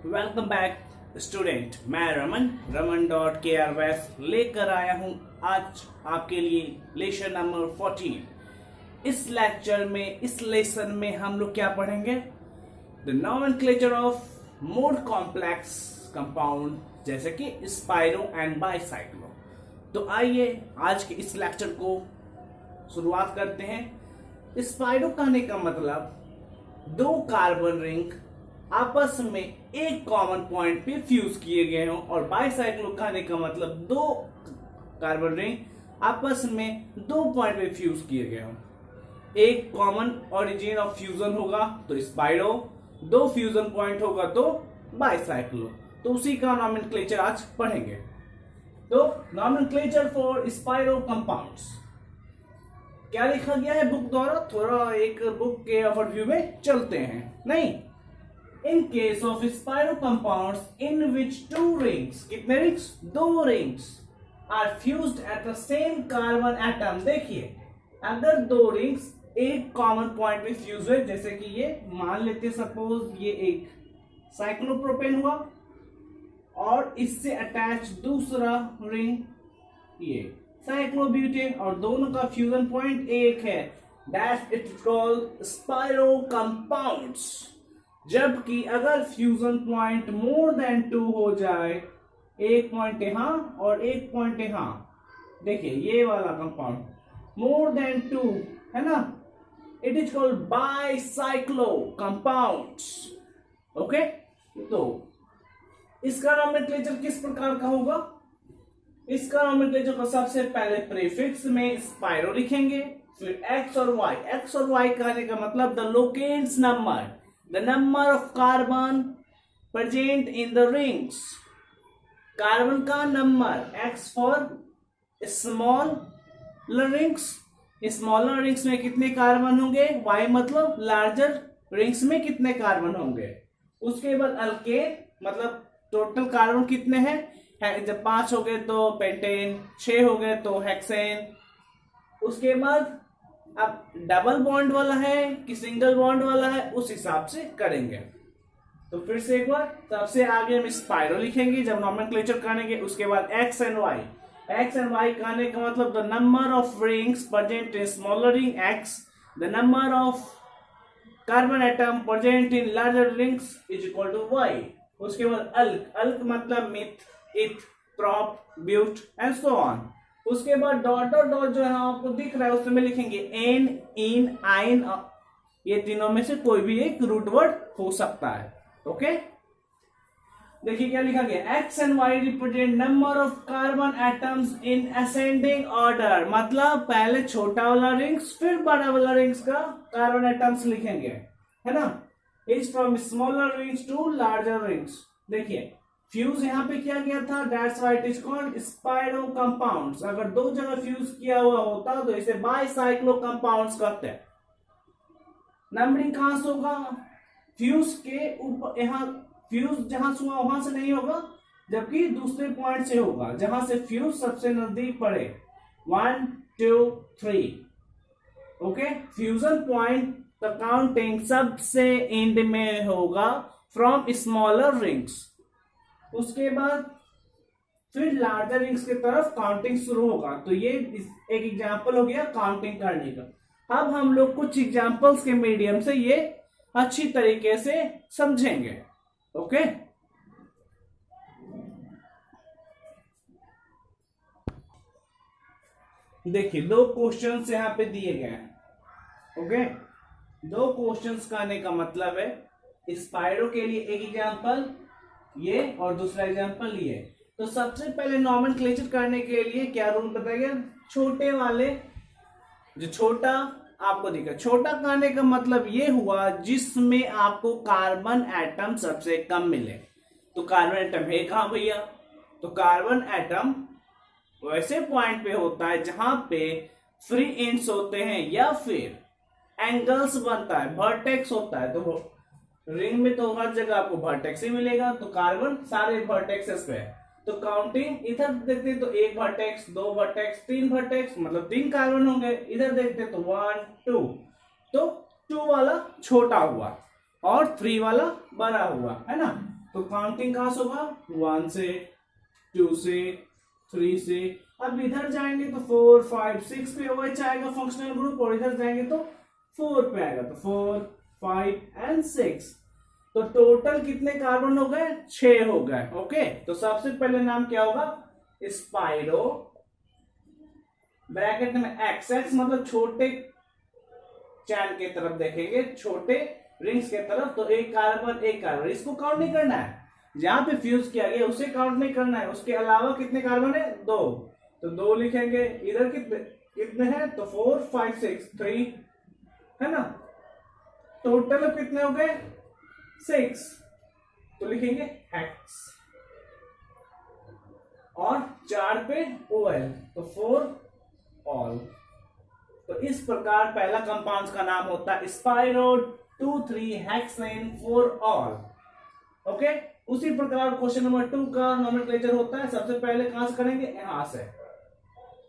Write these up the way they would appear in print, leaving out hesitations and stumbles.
Welcome back student. मैं रमन.KR लेकर आया हूं आज आपके लिए लेक्चर नंबर 14। इस लेक्चर में इस लेसन में हम लोग क्या पढ़ेंगे? The nomenclature of more complex compound जैसे कि स्पाइरो एंड बाइसाइक्लो। तो आइए आज के इस लेक्चर को शुरुआत करते हैं। स्पाइरो कहने का मतलब दो कार्बन रिंग आपस में एक कॉमन पॉइंट पे फ्यूज किए गए हों, और बाइसाइक्लो कहने का मतलब दो कार्बन रिंग आपस में दो पॉइंट पे फ्यूज किए गए हों। एक कॉमन ओरिजिन ऑफ फ्यूजन होगा तो स्पाइरो, दो फ्यूजन पॉइंट होगा तो बाइसाइक्लो। तो उसी का नॉमेनक्लेचर आज पढ़ेंगे। तो नॉमेनक्लेचर फॉर स्पाइरो कंपाउंड्स क्या लिखा गया है बुक द्वारा, थोड़ा एक बुक के ओवरव्यू में चलते हैं। नहीं, in case of spiral compounds in which two rings, कितने रिंग्स? दो rings are fused at the same carbon atom। देखिए, अगर दो रिंग्स एक कॉमन पॉइंट पे फ्यूज हुए, जैसे कि ये मान लेते सपोज ये एक साइक्लोप्रोपेन हुआ और इससे अटैच दूसरा रिंग ये साइक्लोब्यूटेन, और दोनों का फ्यूजन पॉइंट एक है, that it called spiro compounds. जबकि अगर फ्यूजन पॉइंट मोर देन 2 हो जाए, एक पॉइंट यहां और एक पॉइंट यहां, देखिए ये वाला कंपाउंड मोर देन 2 है ना, it is called bicyclo compounds. Okay, तो इसका नॉमेनक्लेचर किस प्रकार का होगा? इसका नॉमेनक्लेचर को सबसे पहले प्रीफिक्स में स्पाइरो लिखेंगे, फिर एक्स और वाई। एक्स और वाई कहने का मतलब the locants number, the number of carbon present in the rings। Carbon का number x for small rings, smaller rings में कितने कार्बन होंगे, y मतलब लार्जर रिंग्स में कितने कार्बन होंगे। उसके बाद अल्केन मतलब टोटल कार्बन कितने हैं, जब 5 हो गए तो पेंटेन, 6 हो गए तो हेक्सेन। उसके बाद अब डबल बॉन्ड वाला है कि सिंगल बॉन्ड वाला है, उस हिसाब से करेंगे। तो फिर से एक बार, सबसे आगे हम स्पाइरो लिखेंगे जब नॉमेनक्लेचर करेंगे। उसके बाद x and y. X and y कहने का मतलब the number of rings present in smaller ring x, the number of carbon atom present in larger rings is equal to y. उसके बाद अल्क, अल्क मतलब meth, eth, prop, but and so on. उसके बाद dot और dot जो है आपको दिख रहा है उसमें लिखेंगे एन, इन, आइन, ये तीनों में से कोई भी एक रूट वर्ड हो सकता है। ओके, देखिए क्या लिखा गया, x and y represent number of carbon atoms in ascending order. मतलब पहले छोटा वाला रिंग्स फिर बड़ा वाला रिंग्स का कार्बन एटम्स लिखेंगे, है ना। Is from smaller rings to larger rings. देखिए फ्यूज यहां पे किया गया था, that's why it is called spiro compounds. अगर दो जगह फ्यूज किया हुआ होता तो इसे बाइसाइक्लो कंपाउंड्स कहते हैं। नंबरिंग कहां से होगा, फ्यूज के ऊपर, यहां फ्यूज जहां से हुआ वहां से नहीं होगा, जबकि दूसरे पॉइंट से होगा जहां से फ्यूज सबसे नजदीक पड़े। 1 2 3। Okay, fusion point the counting सबसे एंड में होगा फ्रॉम स्मॉलर रिंग्स। उसके बाद फिर लार्जर रिंग्स की तरफ काउंटिंग शुरू होगा। तो ये एक एग्जांपल हो गया काउंटिंग करने का। अब हम लोग कुछ एग्जांपल्स के मीडियम से ये अच्छी तरीके से समझेंगे। ओके, देखिए दो क्वेश्चंस यहाँ पे दिए गए हैं। ओके, दो क्वेश्चंस कहने का मतलब है स्पाइरो के लिए एक एग्जांपल ये और दूसरा एग्जांपल ये। तो सबसे पहले नॉमेनक्लेचर करने के लिए क्या रूल बताया गया, छोटे वाले जो छोटा आपको दिखा, छोटा कहने का मतलब ये हुआ जिसमें आपको कार्बन एटम सबसे कम मिले। तो कार्बन एटम है कहां भैया, तो कार्बन एटम वैसे पॉइंट पे होता है जहां पे फ्री एंड्स होते हैं या फिर एंगल्स बनता है, वर्टेक्स होता है। तो रिंग में तो हर जगह आपको वर्टेक्स ही मिलेगा, तो कार्बन सारे वर्टेक्सेस पे है। तो काउंटिंग इधर देखते तो एक वर्टेक्स, दो वर्टेक्स, तीन वर्टेक्स मतलब 3 कार्बन होंगे। इधर देखते तो 1 2, तो 2 वाला छोटा हुआ और 3 वाला बड़ा हुआ, है ना। तो काउंटिंग कहां से होगा, 1 से, 2 से, 3 से। अब इधर जाएंगे तो 4 5 6 पे OH आएगा फंक्शनल ग्रुप, और इधर जाएंगे तो 4 पे आएगा, तो 4 5 एंड 6। तो टोटल कितने कार्बन हो गए, 6 हो गए। ओके, तो सबसे पहले नाम क्या होगा, स्पाइरो, ब्रैकेट में एक्स, एक्स मतलब छोटे चैन के तरफ देखेंगे, छोटे रिंग्स के तरफ, तो एक कार्बन एक कार्बन, इसको काउंट नहीं करना है, जहां पे फ्यूज किया गया उसे काउंट नहीं करना है। उसके अलावा कितने कार्बन है, 2, तो 2 लिखेंगे। इधर कितने कितने हैं, तो 4 5 6 3 है ना। टोटल कितने हो गए, 6, तो लिखेंगे हेक्स, और 4 पे OL, तो 4 ऑल। तो इस प्रकार पहला कंपाउंड का नाम होता है स्पाइरो 2,3 हेक्सेन 4 ऑल। ओके, उसी प्रकार क्वेश्चन नंबर 2 का नोमेनक्लेचर होता है। सबसे पहले कहां से करेंगे, यहां से।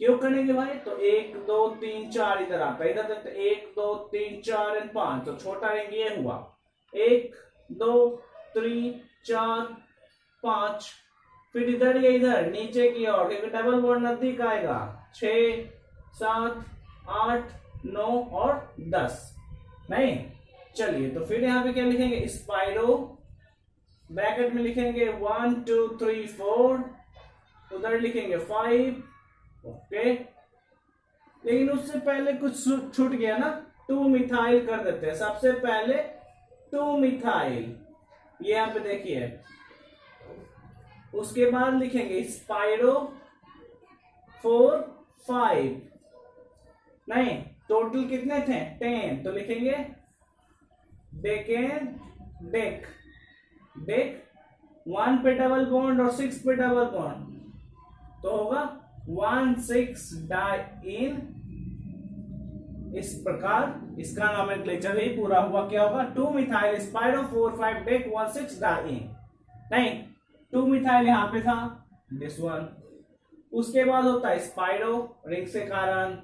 क्यों करेंगे भाई, तो 1 2 3 4 इधर आता है, इधर देखते 1 2 3 4 एंड 5, तो छोटा रिंग ये हुआ, 1 2 3 4 5। फिर इधर ये इधर नीचे की ओर, क्योंकि डबल बॉन्ड नजदीक आएगा, 6 7 8 9 और 10 नहीं। चलिए, तो फिर यहां पे क्या लिखेंगे, स्पाइरो, ब्रैकेट में लिखेंगे 1 2 3 4, उधर लिखेंगे 5। ओके, लेकिन उससे पहले कुछ छूट गया ना, 2 मिथाइल कर देते हैं। सबसे पहले 2 मिथाइल, ये यहां पे देखिए। उसके बाद लिखेंगे स्पाइरो 4 5, नहीं टोटल कितने थे, 10, तो लिखेंगे डेकेन डेक, डेक 1 पे डबल बॉन्ड और 6 पे डबल बॉन्ड, तो होगा 1 6 डाइन। इस प्रकार इसका नोमेनक्लेचर ही पूरा हुआ। क्या होगा, 2 मिथाइल स्पाइरो 4 5 डेक 1 6 डाइन, नहीं 2 मिथाइल यहां पे था, दिस वन। उसके बाद होता है स्पाइरो, रिंग से कारण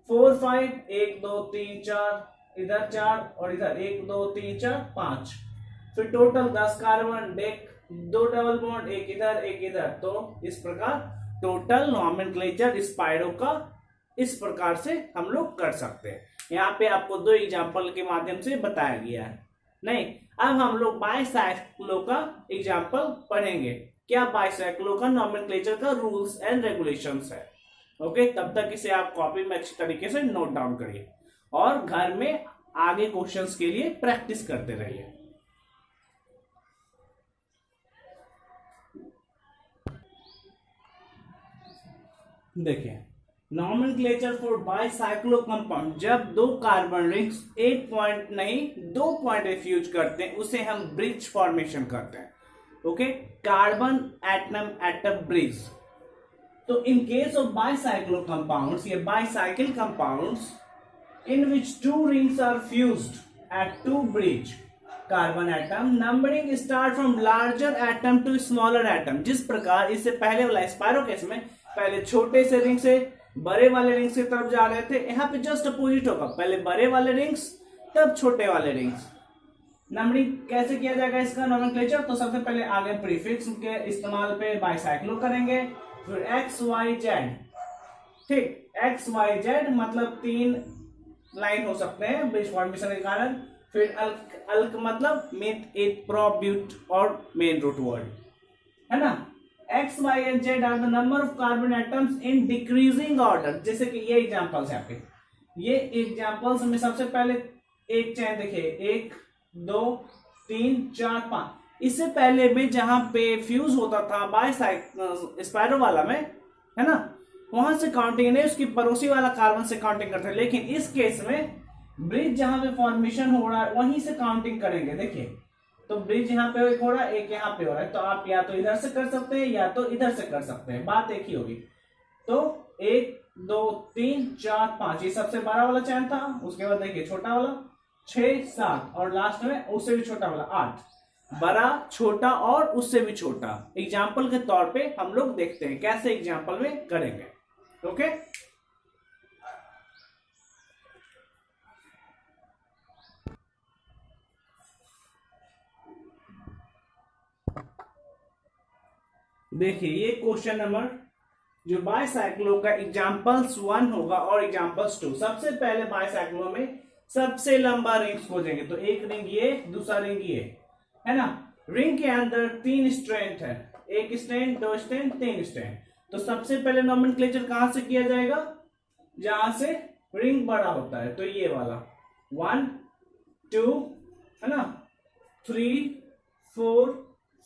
4 5 1 2 3 4, इधर 4 और इधर 1 2 3 4 5। फिर total 10 carbon, deck 2 double bond, एक इधर एक इधर। तो इस प्रकार टोटल नोमेनक्लेचर स्पाइरो का इस प्रकार से हम लोग कर सकते हैं। यहाँ पे आपको 2 एग्जाम्पल के माध्यम से बताया गया है। नहीं, अब हम लोग बाइसाइक्लो का एग्जाम्पल पढ़ेंगे। क्या बाइसाइक्लो का नोमेनक्लेचर का रूल्स एंड रेगुलेशंस है। ओके, तब तक इसे आप कॉपी में अच्छी तरीके से नोट डाउन करिए और घर में आगे क्वेश्चंस के लिए प्रैक्टिस करते रहिए। देखिए, नोमेनक्लेचर फॉर बाइसाइक्लो कंपाउंड, जब 2 कार्बन रिंग्स 1 पॉइंट नहीं 2 पॉइंट फ्यूज करते हैं उसे हम ब्रिज फॉर्मेशन करते हैं। Okay, carbon atom at a bridge. तो in case of bicyclo compounds, ये bicycle compounds in which 2 rings are fused at 2 bridge carbon atom, numbering start from larger atom to smaller atom. जिस प्रकार इससे पहले वाला spiro case में पहले छोटे से रिंग से बड़े वाले रिंग्स की तरफ जा रहे थे, यहाँ पे जस्ट अपोजिट होगा, पहले बड़े वाले रिंग्स तब छोटे वाले रिंग्स। नंबरिंग कैसे किया जाएगा इसका नोमेनक्लेचर, तो सबसे पहले आगे प्रीफिक्स के इस्तेमाल पे बाइसाइक्लो करेंगे, फिर एक्स वाई जेड। ठीक, एक्स वाई जेड मतलब 3 लाइन हो सकते हैं ब्रिज फॉर्मेशन के कारण। फिर अल्क, अल्क मतलब मिथ इथ प्रोप ब्यूट और मेन रूट वर्ड, है ना। X y and z are the number of carbon atoms in decreasing order. जैसे कि ये एग्जांपल्स है आपके, ये एग्जांपल्स में सबसे पहले एक चैन देखिए, 1 2 3 4 5। इससे पहले भी जहां पे फ्यूज होता था स्पाइरो वाला में, है ना, वहां से काउंटिंग नहीं, उसकी पड़ोसी वाला कार्बन से काउंटिंग करते हैं। लेकिन इस केस में ब्रिज जहां पे फॉर्मेशन हो रहा है वहीं से काउंटिंग करेंगे। देखिए, तो ब्रिज यहाँ पे एक हो रहा है, एक यहाँ पे हो रहा है, तो आप या तो इधर से कर सकते हैं या तो इधर से कर सकते हैं, बात एक ही होगी। तो 1 2 3 4 5, ये सबसे बड़ा वाला चैन था। उसके बाद देखिए छोटा वाला 6 7 और लास्ट में उससे भी छोटा वाला 8। बड़ा, छोटा और उससे भी छोटा। एग्जाम्पल के तौर पे हम लोग देखते हैं कैसे एग्जाम्पल में करेंगे। ओके, देखिए ये क्वेश्चन नंबर जो बाइसाइक्लो का एग्जाम्पल्स 1 होगा और एग्जाम्पल्स 2। सबसे पहले बाइसाइक्लो में सबसे लंबा रिंग्स खोजेंगे, तो एक रिंग ये, दूसरा रिंग ये, है ना। रिंग के अंदर 3 स्ट्रैंड है, एक स्ट्रैंड, 2 स्ट्रैंड, 3 स्ट्रैंड। तो सबसे पहले नोमेनक्लेचर कहां से किया जाएगा, जहां से रिंग बड़ा होता है, तो ये वाला 1 2 है ना, 3 4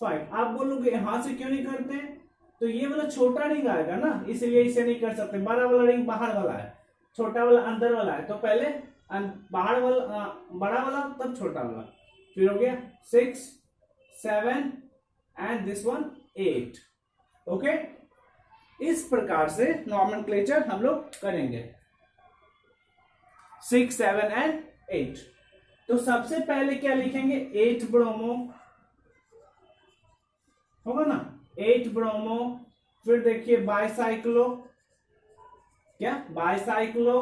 5। आप बोलोगे यहां से क्यों नहीं करते, तो ये वाला छोटा रिंग आएगा ना, इसलिए इसे नहीं कर सकते। बड़ा वाला रिंग बाहर वाला है, छोटा वाला अंदर वाला है, तो पहले बाहर वाला बड़ा वाला तब छोटा वाला, फिर हो गया 6 7 एंड दिस वन 8। ओके, इस प्रकार से नॉमेनक्लेचर हम लोग करेंगे 6 7 एंड 8। तो सबसे पहले क्या लिखेंगे, 8 ब्रोमो होगा ना, 8 ब्रोमो। फिर देखिए बाइसाइक्लो, क्या बाइसाइक्लो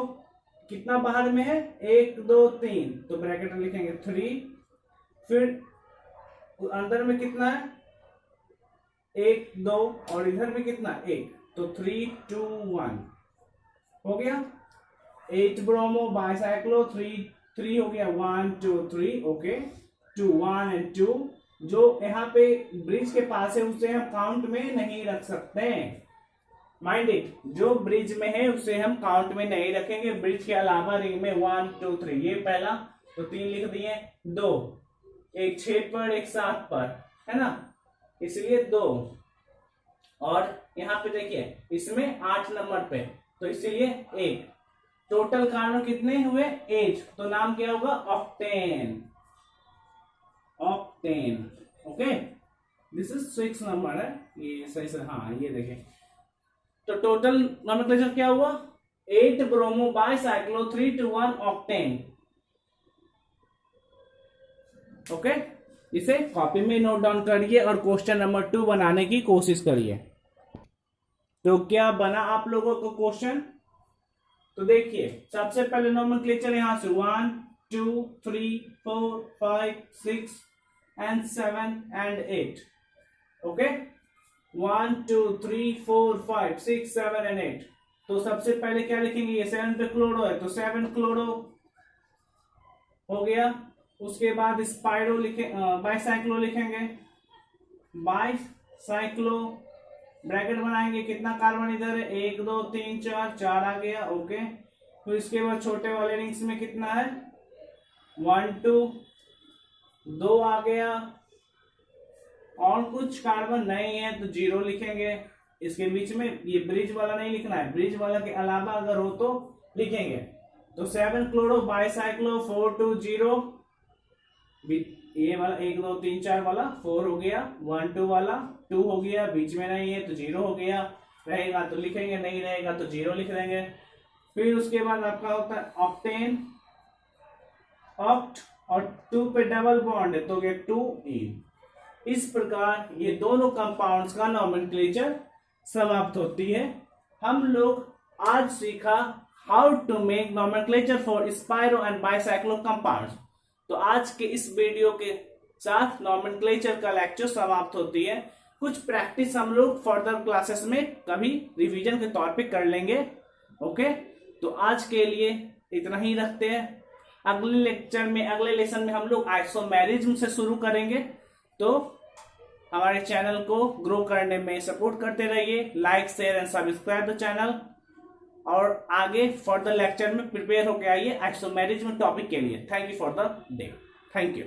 कितना बाहर में है, 1 2 3, तो ब्रैकेट में लिखेंगे 3। फिर अंदर में कितना है, 1 2, और इधर में कितना 1, तो 3 2 1 हो गया। 8 ब्रोमो बाइसाइक्लो 3 हो गया, 1 2 3। Okay, 2 1 and 2। जो यहाँ पे ब्रिज के पास है उसे हम काउंट में नहीं रख सकते, माइंड इट। जो ब्रिज में है उसे हम काउंट में नहीं रखेंगे। ब्रिज के अलावा रिंग में 1 2 3, ये पहला, तो 3 लिख दिए, 2, एक 6 पर एक 7 पर, है ना, इसलिए 2। और यहाँ पे देखिए इसमें 8 नंबर पे, तो इसीलिए 1। टोटल कार्बन कितने हुए, 8, तो नाम क्या होगा, octane. Octane. Okay, this is 6 number है, ये सही से, हाँ ये देखें। तो टोटल नोमेनक्लेचर क्या हुआ, 8 ब्रोमो बाइसाइक्लो 3 2 1 ऑक्टेन। ओके, इसे कॉपी में नोट डाउन करिए और क्वेश्चन नंबर 2 बनाने की कोशिश करिए। तो क्या बना आप लोगों को क्वेश्चन, तो देखिए सबसे पहले नोमेनक्लेचर यहां से 1 2 3 4 5 6 एंड 7 एंड 8। Okay, 1 2 3 4 5 6 7 and 8। तो सबसे पहले क्या लिखेंगे, ये 7 पे क्लोरो है, तो 7 क्लोरो हो गया। उसके बाद स्पाइरो बाइसाइक्लो लिखेंगे, बाइसाइक्लो ब्रैकेट बनाएंगे, कितना कार्बन इधर है, 1 2 3 4, 4 आ गया। ओके, फिर इसके बाद छोटे वाले रिंग्स में कितना है, 1 2 2 आ गया, और कुछ कार्बन नहीं है तो 0 लिखेंगे। इसके बीच में ये ब्रिज वाला नहीं लिखना है, ब्रिज वाला के अलावा अगर हो तो लिखेंगे। तो 7 क्लोरो बाइसाइक्लो 4 2 0, ये वाला 1 2 3 4 वाला 4 हो गया, 1 2 वाला 2 हो गया, बीच में नहीं है तो 0 हो गया, रहेगा तो लिखेंगे, नहीं रहेगा तो 0 लिख देंगे। फिर उसके बाद आपका होता है ऑक्टेन, ऑक्ट, और 2 पे डबल बॉन्ड है तो ये 2E। इस प्रकार ये दोनों कंपाउंड्स का नोमेनक्लेचर समाप्त होती है। हम लोग आज सीखा how to make nomenclature for spiro and bicyclo compounds. तो आज के इस वीडियो के साथ नोमेनक्लेचर का लेक्चर समाप्त होती है। कुछ प्रैक्टिस हम लोग फर्दर क्लासेस में कभी रिवीजन के तौर पे कर लेंगे। ओके, तो आज के लिए इतना ही रखते हैं। अगले लेक्चर में, अगले लेसन में हम लोग आइसोमेरिज्म से शुरू करेंगे। तो हमारे चैनल को ग्रो करने में सपोर्ट करते रहिए, like share and subscribe the channel, और आगे फर्दर लेक्चर में प्रिपेयर होकर आइए आइसोमेरिज्म टॉपिक के लिए। Thank you for the day, thank you.